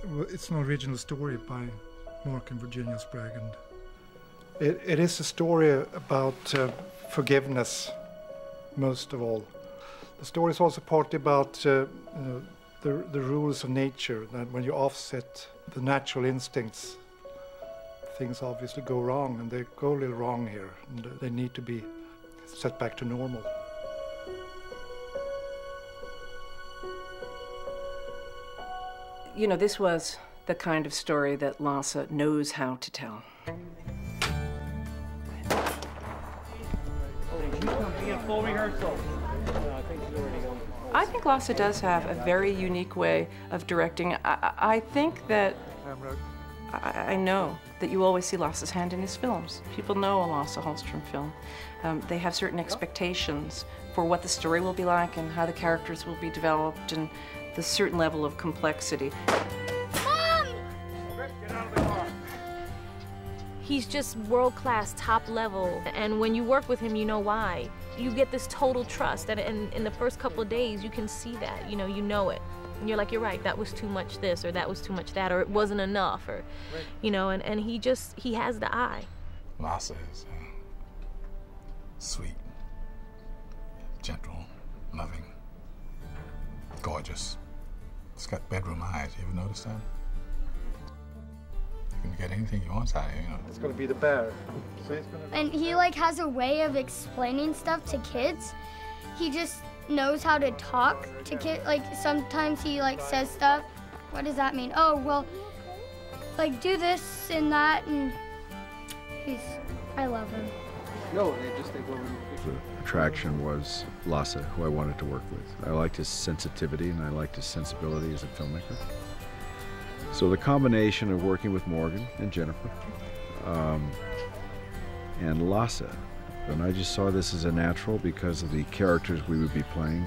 It's an original story by Mark and Virginia Sprague. And it is a story about forgiveness, most of all. The story is also partly about the rules of nature, that when you offset the natural instincts, things obviously go wrong, and they go a little wrong here, and they need to be set back to normal. You know, this was the kind of story that Lasse knows how to tell. Full rehearsal. I think Lasse does have a very unique way of directing. I think that I know that you always see Lasse's hand in his films. People know a Lasse Hallström film. They have certain expectations for what the story will be like and how the characters will be developed and the certain level of complexity. Mom! He's just world-class, top level, and when you work with him, you know why. You get this total trust, and in the first couple of days, you can see that, you know it. And you're like, you're right, that was too much this, or that was too much that, or it wasn't enough, or, you know, and he has the eye. Lasse is sweet, gentle, loving, gorgeous. It's got bedroom eyes. You ever notice that? You can get anything he wants out of you, you know. It's going to be the bear. So it's gonna... And he like has a way of explaining stuff to kids. He just knows how to talk to kids. Like sometimes he like says stuff. What does that mean? Oh, well, like do this and that, and I love him. No, they just think over. The attraction was Lasse, who I wanted to work with. I liked his sensitivity and I liked his sensibility as a filmmaker. So the combination of working with Morgan and Jennifer and Lasse, and I just saw this as a natural because of the characters we would be playing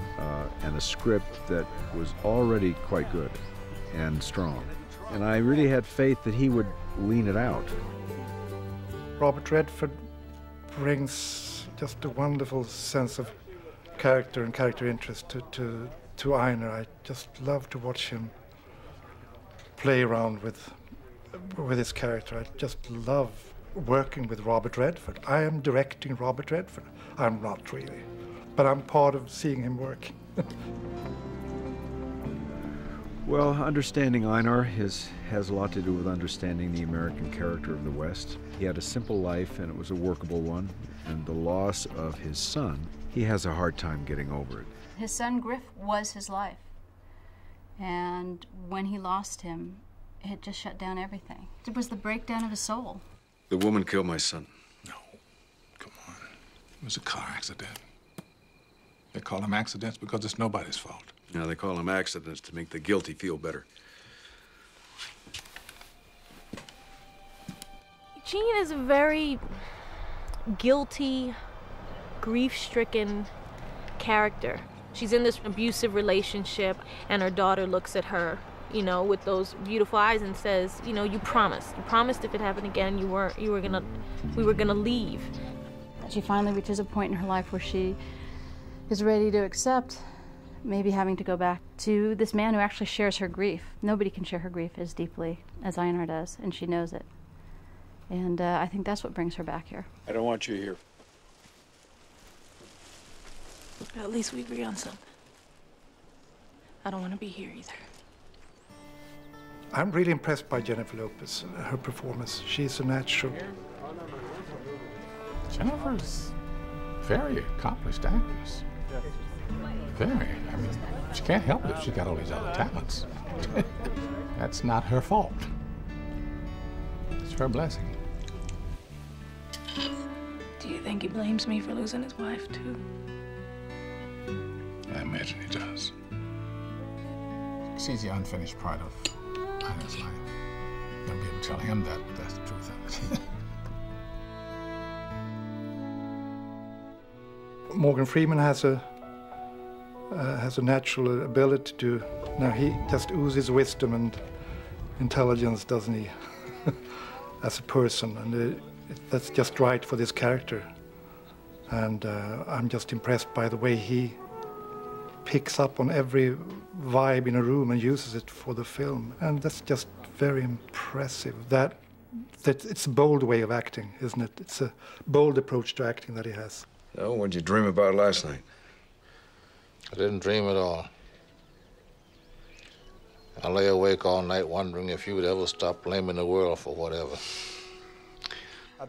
and a script that was already quite good and strong. And I really had faith that he would lean it out. Robert Redford brings just a wonderful sense of character and character interest to Einar. I just love to watch him play around with his character. I just love working with Robert Redford. I am directing Robert Redford. I'm not really, but I'm part of seeing him work. Well, understanding Einar has a lot to do with understanding the American character of the West. He had a simple life, and it was a workable one. And the loss of his son, he has a hard time getting over it. His son, Griff, was his life. And when he lost him, it just shut down everything. It was the breakdown of his soul. The woman killed my son. No, come on. It was a car accident. They call them accidents because it's nobody's fault. Now they call them accidents to make the guilty feel better. Jean is a very guilty, grief-stricken character. She's in this abusive relationship, and her daughter looks at her, you know, with those beautiful eyes and says, you know, you promised if it happened again, we were gonna leave. She finally reaches a point in her life where she is ready to accept maybe having to go back to this man who actually shares her grief. Nobody can share her grief as deeply as Einar does, and she knows it. And I think that's what brings her back here. I don't want you here. At least we agree on something. I don't want to be here either. I'm really impressed by Jennifer Lopez, her performance. She's a natural. Jennifer's very accomplished actress. Very. I mean, she can't help it. She's got all these other talents. That's not her fault. It's her blessing. Do you think he blames me for losing his wife, too? I imagine he does. She's the unfinished part of Einar's life. Don't be able to tell him that, but that's the truth of it. Morgan Freeman has a natural ability to. Now he just oozes wisdom and intelligence, doesn't he? As a person, and that's just right for this character. And I'm just impressed by the way he picks up on every vibe in a room and uses it for the film. And that's just very impressive. That it's a bold way of acting, isn't it? It's a bold approach to acting that he has. Oh, what'd you dream about last night? I didn't dream at all. I lay awake all night wondering if you would ever stop blaming the world for whatever.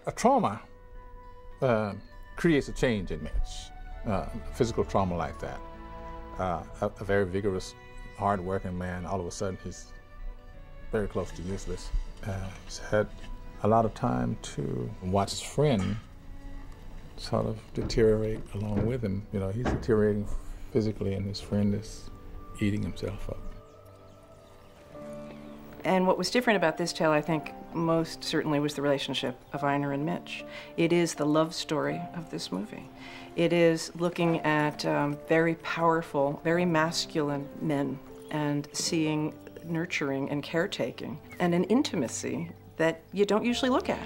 A trauma creates a change in Mitch. Physical trauma like that. A very vigorous, hard-working man, all of a sudden he's very close to useless. He's had a lot of time to watch his friend sort of deteriorate along with him. You know, he's deteriorating physically and his friend is eating himself up. And what was different about this tale, I think, most certainly was the relationship of Einar and Mitch. It is the love story of this movie. It is looking at very powerful, very masculine men and seeing nurturing and caretaking and an intimacy that you don't usually look at.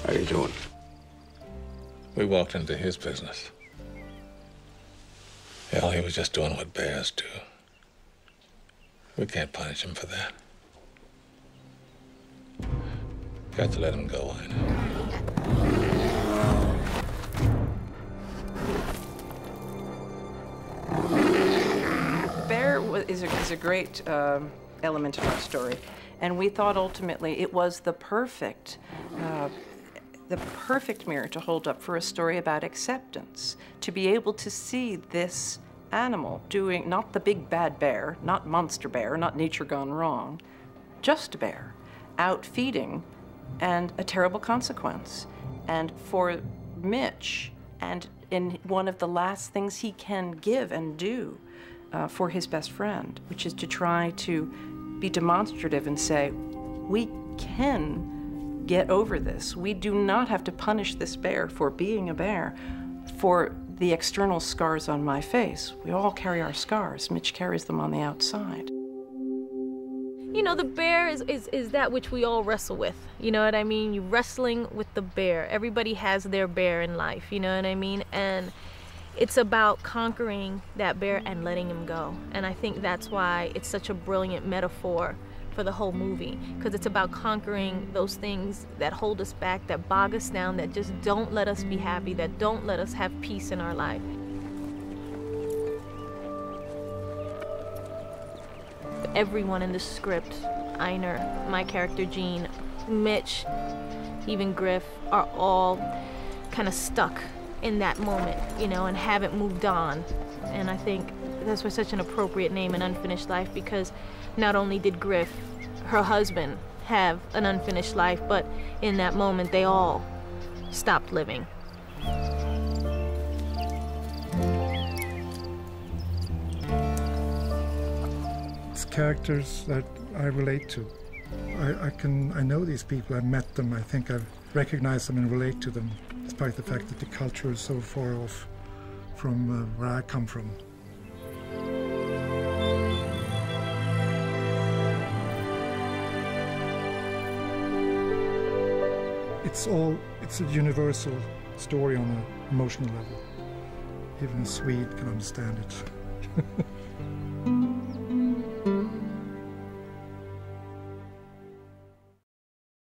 How you doing? We walked into his business. Hell, he was just doing what bears do. We can't punish him for that. Got to let him go, I know. Bear is a great element of our story, and we thought ultimately it was the perfect mirror to hold up for a story about acceptance, to be able to see this animal doing, not the big bad bear, not monster bear, not nature gone wrong, just a bear, out feeding, and a terrible consequence. And for Mitch, and in one of the last things he can give and do for his best friend, which is to try to be demonstrative and say, we can get over this. We do not have to punish this bear for being a bear, for the external scars on my face. We all carry our scars. Mitch carries them on the outside. You know, the bear is that which we all wrestle with. You know what I mean? You're wrestling with the bear. Everybody has their bear in life, you know what I mean? And it's about conquering that bear and letting him go. And I think that's why it's such a brilliant metaphor for the whole movie, because it's about conquering those things that hold us back, that bog us down, that just don't let us be happy, that don't let us have peace in our life. Everyone in the script, Einar, my character Jean, Mitch, even Griff, are all kind of stuck in that moment, you know, and haven't moved on. And I think that's why such an appropriate name, An Unfinished Life, because not only did Griff, her husband, have an unfinished life, but in that moment they all stopped living. It's characters that I relate to. I know these people, I've met them, I think I've recognized them and relate to them, despite the fact that the culture is so far off from where I come from. It's a universal story on an emotional level. Even a Swede can understand it.